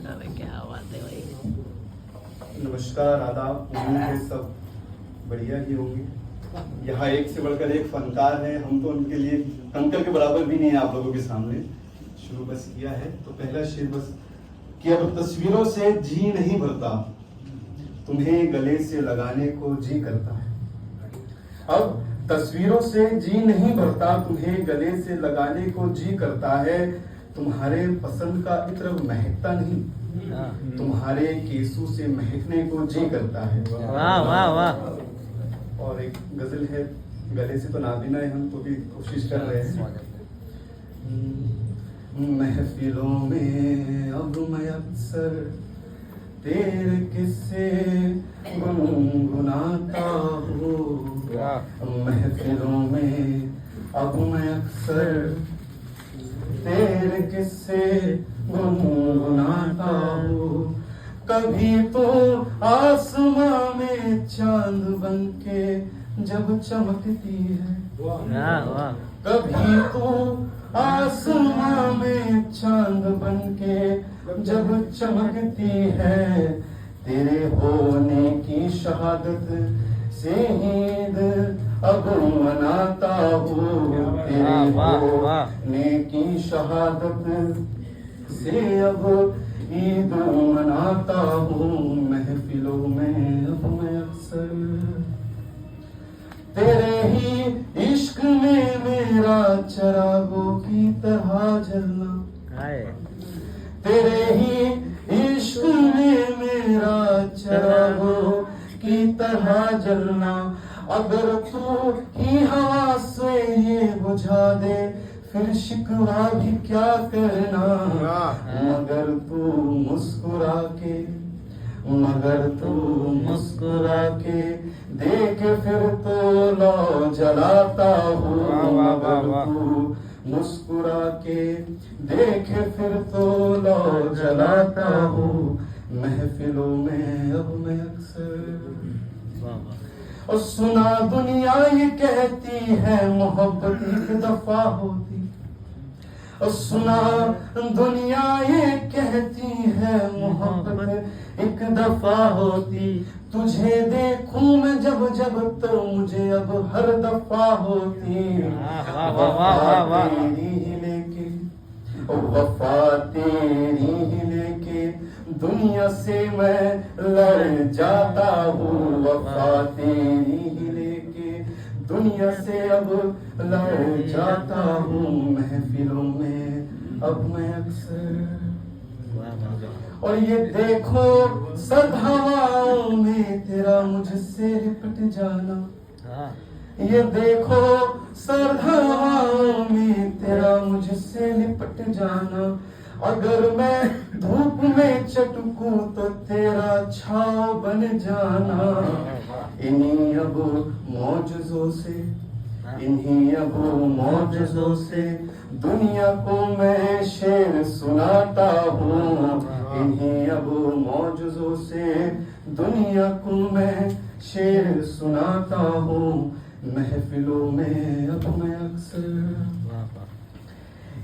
अरे क्या बात है भाई। नमस्कार, आदाब। उम्मीद है सब बढ़िया ही होंगे। यहाँ एक से बढ़कर एक फनकार है, हम तो उनके लिए कंकर के बराबर भी नहीं है आप लोगों के सामने। शुरू बस किया है तो पहला शेर बस कि अब तस्वीरों से जी नहीं भरता, तुम्हें गले से लगाने को जी करता है। अब तस्वीरों से जी नहीं भरता, तुम्हें गले से लगाने को जी करता है। तुम्हारे पसंद का इत्र महकता नहीं, तुम्हारे केसों से महकने को जी करता है। वाह वाह वाह। और एक गजल है, गले से तो नाबिना है हम तो भी कोशिश कर रहे हैं। महफिलों में अब मैं अक्सर तेरे किस्से गुनगुनाता हूँ। महफिलों में अब मैं अक्सर तेरे किस्से गुनगुनाता हूँ। कभी तो आसमां में चांद बनके जब चमकती है, कभी तो आसमां में चांद बनके जब चमकती है। तेरे होने की शहादत से ईद अब मनाता हूँ। तेरे होने की शहादत से अब ईद मनाता हूँ। महफिलों में अब मैं अक्सर तेरे ही इश्क में मेरा चरागों की तरह जलना, तेरे ही इश्क में मेरा चरागों की तरह जलना। अगर तू ही हवा से ये बुझा दे फिर शिकवा भी क्या करना। मगर तू मुस्कुरा के देख फिर तो लौ जलाता हूँ। मगर तू मुस्कुरा के देख फिर तो लौ जलाता हूँ। महफिलों में अब मैं अक्सर और सुना दुनिया ये कहती है मोहब्बत एक दफा होती। और सुना दुनिया ये कहती है मोहब्बत एक दफा होती। तुझे देखूं मैं जब जब तो मुझे अब हर दफा होती। वफा तेरी ही लेके, वफा तेरी ही लेके दुनिया से मैं लड़ जाता हूँ। वफा तेरी ही लेके दुनिया से अब लड़ जाता हूँ। महफिलों में अब मैं अक्सर और ये देखो सर्द हवाओं में तेरा मुझसे लिपट जाना। ये देखो सर्द हवाओं में तेरा मुझसे लिपट जाना। अगर मैं धूप में चटकूं तो तेरा छाव बन जाना। इन्हीं अब मौजज़ों से, इन्हीं अब मौजज़ों से दुनिया को मैं शेर सुनाता हूँ। इन्हीं अब मौजज़ों से दुनिया को मैं शेर सुनाता हूँ। महफिलों में अब मैं अक्सर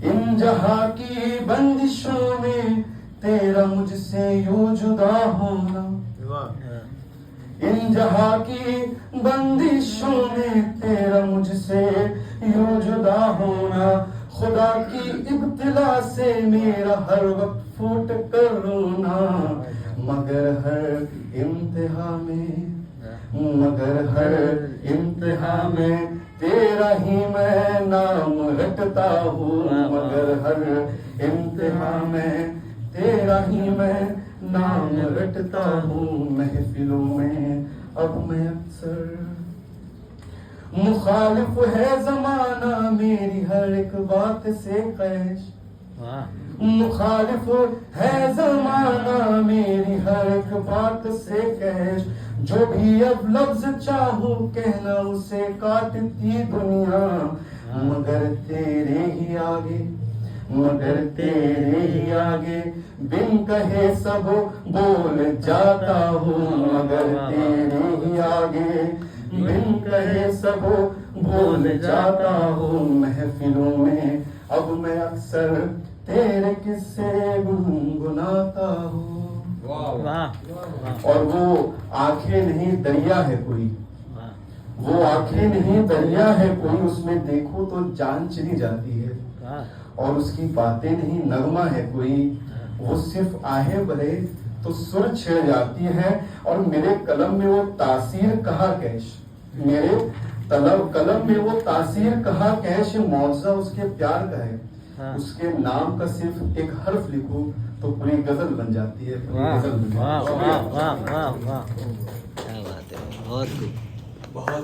इन जहां की बंदिशों में तेरा मुझसे यूं जुदा होना। इन जहां की बंदिशों में तेरा मुझसे यूं जुदा होना। खुदा की इब्तिला से मेरा हर वक्त फूट कर रोना। मगर हर इम्तिहा में तेरा ही मैं नाम रटता हूँ। मगर हर इम्तिहा में तेरा ही मैं नाम रटता हूँ। महफिलों में अब मैं अक्सर मुखालिफ है जमाना मेरी हर एक बात से कैश। मुखालिफ है जमाना मेरी हर एक बात से कैश। जो भी अब लफ्ज चाहूं कहना उसे काटती दुनिया। मगर तेरे ही आगे बिन कहे सब बोल जाता हूँ। मगर तेरे ही आगे बिन कहे सब भूल जाता हूँ। महफिलों में अब मैं अक्सर तेरे किस्से गुनगुनाता हूँ। वाह और वो आंखें नहीं दरिया है कोई, वाह वो आंखें नहीं दरिया है कोई, उसमें देखो तो जान चली जाती है। वाह और उसकी बातें नहीं नगमा है कोई, वो सिर्फ आहें भरे तो सुर छिड़ जाती है। और मेरे कलम में वो तासीर कहा कैश, मेरे कलम में वो तासीर कहा कैश, मौजा उसके प्यार का है। हाँ। उसके नाम का सिर्फ एक हर्फ लिखो तो पूरी गजल बन जाती है, पूरी वाह गजल बन वाह जाती है। वाह वाह वाह वाह क्या बात है, बहुत खूब। बहुत